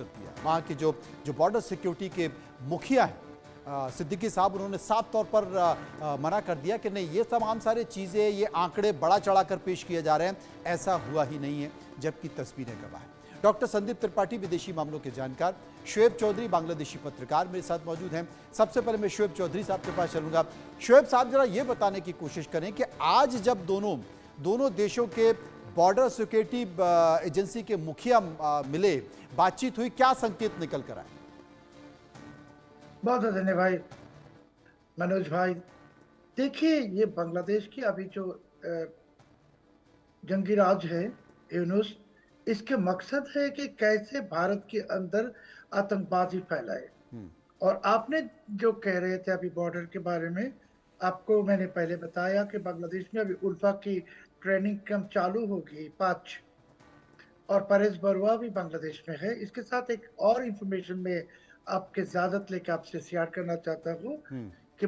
कर दिया। वहाँ के जो जो बॉर्डर सिक्योरिटी के मुखिया हैं सिद्दीकी साहब, उन्होंने साफ तौर पर मना कर दिया कि नहीं, ये तमाम सारी चीज़ें, ये आंकड़े बढ़ा चढ़ाकर पेश किए जा रहे हैं, ऐसा हुआ ही नहीं है, जबकि तस्वीरें गवाह हैं। डॉक्टर संदीप त्रिपाठी विदेशी मामलों के जानकार, शुएब चौधरी बांग्लादेशी पत्रकार मेरे साथ मौजूद हैं। सबसे पहले मैं शुएब चौधरी साहब के पास चलूंगा। शुएब साहब, जरा ये बताने की कोशिश करें कि आज जब दोनों देशों के बॉर्डर सिक्योरिटी एजेंसी के मुखिया मिले, बातचीत हुई, क्या संकेत निकल कर आए? बहुत धन्यवाद भाई मनोज भाई। देखिए, ये बांग्लादेश की अभी जो जंगी राज है यूनुस, इसके मकसद है कि कैसे भारत के अंदर आतंकवादी फैलाए। और आपने जो कह रहे थे अभी बॉर्डर के बारे में, आपको मैंने पहले बताया कि बांग्लादेश में अभी उल्फा की ट्रेनिंग कैंप चालू होगी 5, और परेश बरुआ भी बांग्लादेश में है। इसके साथ एक और इंफॉर्मेशन में आपके इजाजत लेकर आपसे शेयर करना चाहता हूँ कि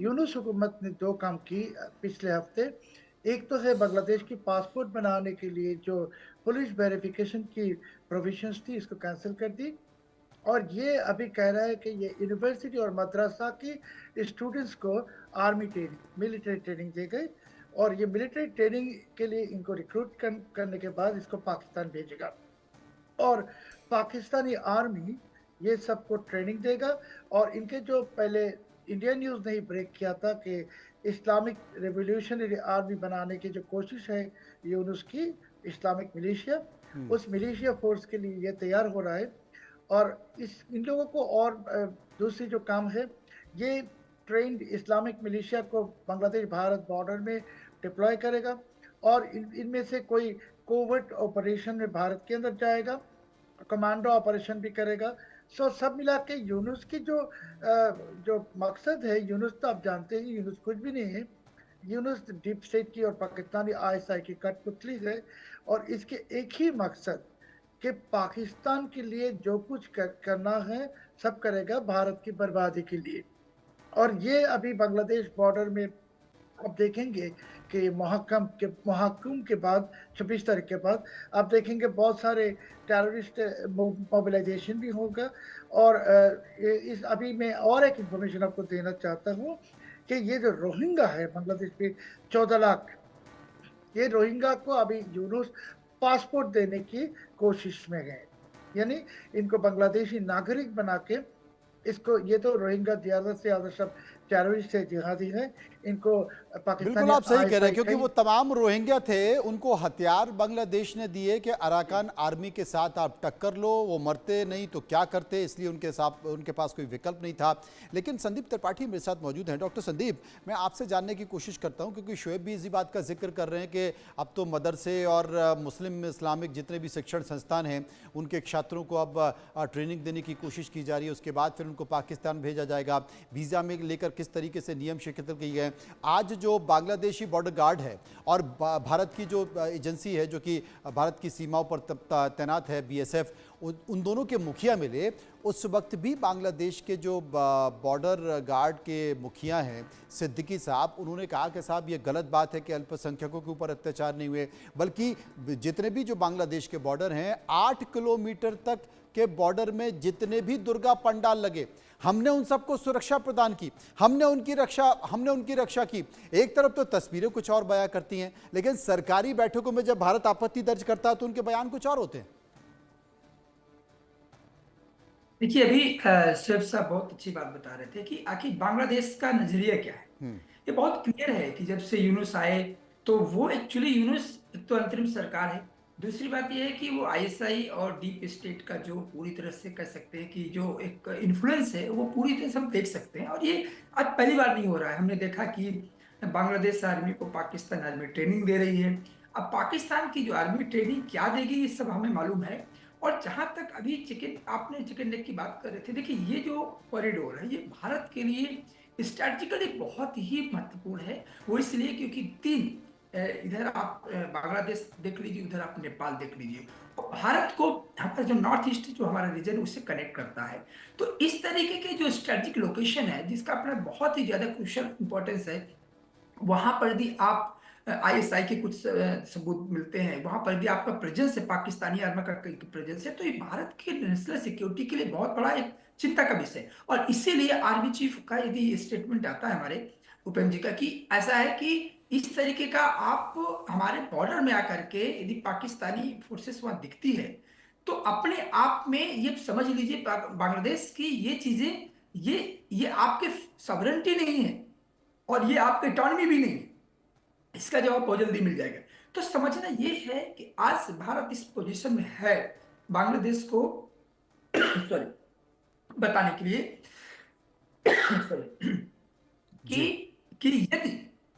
यूनुस हुकूमत ने 2 काम की पिछले हफ्ते। एक तो है बांग्लादेश की पासपोर्ट बनाने के लिए जो पुलिस वेरिफिकेशन की प्रोविजंस थी, इसको कैंसिल कर दी। और ये अभी कह रहा है कि ये यूनिवर्सिटी और मदरसा की स्टूडेंट्स को आर्मी ट्रेनिंग, मिलिट्री ट्रेनिंग दी गई, और ये मिलिट्री ट्रेनिंग के लिए इनको रिक्रूट करने के बाद इसको पाकिस्तान भेजेगा, और पाकिस्तानी आर्मी ये सबको ट्रेनिंग देगा। और इनके जो पहले इंडिया न्यूज़ ने ही ब्रेक किया था कि इस्लामिक रेवोल्यूशनरी आर्मी बनाने की जो कोशिश है यूनुस की, इस्लामिक मिलिशिया, उस मिलिशिया फोर्स के लिए ये तैयार हो रहा है। और इन लोगों को, और दूसरी जो काम है, ये ट्रेंड इस्लामिक मिलिशिया को बांग्लादेश भारत बॉर्डर में डिप्लॉय करेगा, और इनमें से कोई कोवर्ट ऑपरेशन में भारत के अंदर जाएगा, कमांडो ऑपरेशन भी करेगा। सब मिला के यूनुस की जो मकसद है, यूनुस तो आप जानते हैं यूनुस कुछ भी नहीं है। यूनुस डीप स्टेट की और पाकिस्तानी आईएसआई की कठपुतली है, और इसके एक ही मकसद कि पाकिस्तान के लिए जो कुछ करना है सब करेगा भारत की बर्बादी के लिए। और ये अभी बांग्लादेश बॉर्डर में आप देखेंगे कि मुहक्कुम के बाद 26 तारीख के बाद आप देखेंगे बहुत सारे टेररिस्ट मोबिलाइजेशन भी होगा। और इस अभी मैं और एक इंफॉर्मेशन आपको देना चाहता हूँ कि ये जो रोहिंग्या है बांग्लादेश में 14 लाख, ये रोहिंग्या को अभी यूनुस पासपोर्ट देने की कोशिश में है, यानी इनको बांग्लादेशी नागरिक बना के इसको, ये तो रोहिंग्या ज्यादा से ज्यादा सब टेररिस्ट है, जिहादी है, इनको बिल्कुल पाकिस्तानी आप सही कह रहे हैं, क्योंकि आईएसआई वो तमाम रोहिंग्या थे, उनको हथियार बांग्लादेश ने दिए कि अराकान आर्मी के साथ आप टक्कर लो, वो मरते नहीं तो क्या करते, इसलिए उनके पास कोई विकल्प नहीं था। लेकिन संदीप त्रिपाठी मेरे साथ मौजूद हैं। डॉक्टर संदीप, मैं आपसे जानने की कोशिश करता हूं, क्योंकि शुएब भी इसी बात का जिक्र कर रहे हैं कि अब तो मदरसे और मुस्लिम इस्लामिक जितने भी शिक्षण संस्थान हैं, उनके छात्रों को अब ट्रेनिंग देने की कोशिश की जा रही है, उसके बाद फिर उनको पाकिस्तान भेजा जाएगा। वीज़ा में लेकर किस तरीके से नियम शिथिल किए गए। आज जो बांग्लादेशी बॉर्डर गार्ड है और भारत की जो एजेंसी है जो कि भारत की सीमाओं पर तैनात है, बीएसएफ, उन दोनों के मुखिया मिले, उस वक्त भी बांग्लादेश के जो बॉर्डर गार्ड के मुखिया हैं सिद्दीकी साहब, उन्होंने कहा कि साहब ये गलत बात है कि अल्पसंख्यकों के ऊपर अत्याचार नहीं हुए, बल्कि जितने भी जो बांग्लादेश के बॉर्डर हैं 8 किलोमीटर तक के बॉर्डर में जितने भी दुर्गा पंडाल लगे, हमने उन सबको सुरक्षा प्रदान की, हमने उनकी रक्षा की। एक तरफ तो तस्वीरें कुछ और बयां करती हैं, लेकिन सरकारी बैठकों में जब भारत आपत्ति दर्ज करता है तो उनके बयान कुछ और होते हैं। देखिए, अभी शुएब साहब बहुत अच्छी बात बता रहे थे कि आखिर बांग्लादेश का नजरिया क्या है। ये बहुत क्लियर है कि जब से यूनुस आए, तो वो एक्चुअली यूनुस एक तो अंतरिम सरकार है, दूसरी बात यह है कि वो आईएसआई और डीप स्टेट का जो पूरी तरह से कह सकते हैं कि जो एक इन्फ्लुएंस है, वो पूरी तरह से हम देख सकते हैं। और ये आज पहली बार नहीं हो रहा है। हमने देखा कि बांग्लादेश आर्मी को पाकिस्तान आर्मी ट्रेनिंग दे रही है। अब पाकिस्तान की जो आर्मी ट्रेनिंग क्या देगी, ये सब हमें मालूम है। और जहां तक अभी आपने चिकन नेक की बात कर रहे थे, देखिए ये जो कॉरिडोर है, ये भारत के लिए स्ट्रेटेजिकली बहुत ही महत्वपूर्ण है। वो इसलिए क्योंकि 3, इधर आप बांग्लादेश देख लीजिए, उधर आप नेपाल देख लीजिए, और भारत को हमारा जो नॉर्थ ईस्ट जो हमारा रीजन उससे कनेक्ट करता है। तो इस तरीके के जो स्ट्रेटेजिक लोकेशन है, जिसका अपना बहुत ही ज्यादा क्रूशियल इंपॉर्टेंस है, वहां पर यदि आप ISI के कुछ सबूत मिलते हैं, वहां पर भी आपका प्रेजेंस है, पाकिस्तानी आर्मी का प्रेजेंस है। तो ये भारत के नेशनल सिक्योरिटी के लिए बहुत बड़ा एक चिंता का विषय है। और इसीलिए आर्मी चीफ का यदि स्टेटमेंट आता है हमारे उपेंद्र जी का कि ऐसा है कि इस तरीके का आप हमारे बॉर्डर में आकर के यदि पाकिस्तानी फोर्सेस वहां दिखती है, तो अपने आप में ये समझ लीजिए बांग्लादेश की ये चीजें, ये आपके सॉवरेंटी नहीं है और ये आपके इकोनॉमी भी नहीं है। इसका जवाब बहुत जल्दी मिल जाएगा। तो समझना ये है कि आज भारत इस पोजीशन में है बांग्लादेश को सॉरी बताने के लिए सॉरी कि जी। कि यदि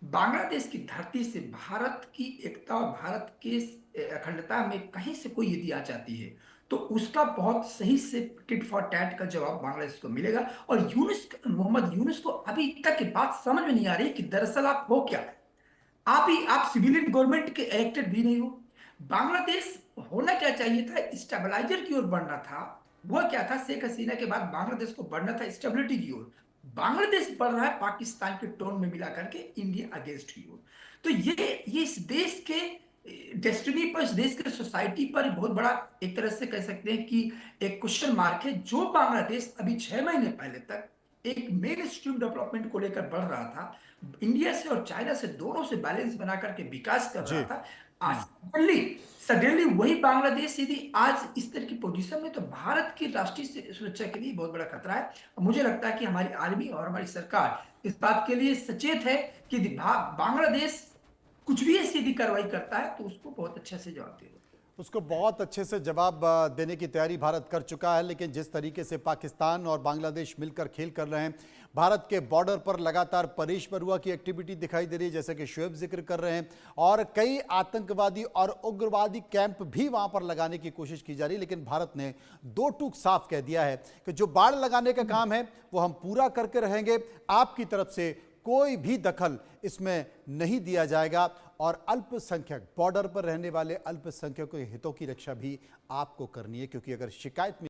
बांग्लादेश की धरती से भारत की एकता और भारत के अखंडता में कहीं से कोई यदि आ जाती है, तो उसका बहुत सही से टिट फॉर टैट का जवाब बांग्लादेश को मिलेगा। और मोहम्मद यूनुस को अभी तक ये बात समझ में नहीं आ रही कि दरअसल आप हो क्या। आप सिविलियन गवर्नमेंट के इलेक्टेड भी नहीं हो। बांग्लादेश होना क्या चाहिए था, स्टेबलाइजर की ओर बढ़ना था। वो क्या था, शेख हसीना के बाद बांग्लादेश को बढ़ना था स्टेबिलिटी की ओर। बांग्लादेश बढ़ रहा है पाकिस्तान के टोन में मिला करके इंडिया अगेंस्ट की ओर। तो ये इस देश के डेस्टिनी पर, इस देश के सोसाइटी पर बहुत बड़ा एक तरह से कह सकते हैं कि एक क्वेश्चन मार्क है। जो बांग्लादेश अभी 6 महीने पहले तक एक मेन स्ट्रीम डेवलपमेंट को लेकर बढ़ रहा था, इंडिया से और चाइना से दोनों से बैलेंस बना करके विकास कर रहा जी। था, आज सडनली वही बांग्लादेश यदि आज इस तरह की पोजीशन में, तो भारत की राष्ट्रीय सुरक्षा के लिए बहुत बड़ा खतरा है। और मुझे लगता है कि हमारी आर्मी और हमारी सरकार इस बात के लिए सचेत है कि यदि बांग्लादेश कुछ भी ऐसी यदि कार्रवाई करता है तो उसको बहुत अच्छे से जवाब देगा। उसको बहुत अच्छे से जवाब देने की तैयारी भारत कर चुका है। लेकिन जिस तरीके से पाकिस्तान और बांग्लादेश मिलकर खेल कर रहे हैं, भारत के बॉर्डर पर लगातार परेश बरुआ की एक्टिविटी दिखाई दे रही है, जैसे कि शुएब जिक्र कर रहे हैं, और कई आतंकवादी और उग्रवादी कैंप भी वहां पर लगाने की कोशिश की जा रही है। लेकिन भारत ने दो टूक साफ कह दिया है कि जो बाढ़ लगाने का काम है वो हम पूरा करके रहेंगे, आपकी तरफ से कोई भी दखल इसमें नहीं दिया जाएगा। और अल्पसंख्यक, बॉर्डर पर रहने वाले अल्पसंख्यकों के हितों की रक्षा भी आपको करनी है, क्योंकि अगर शिकायत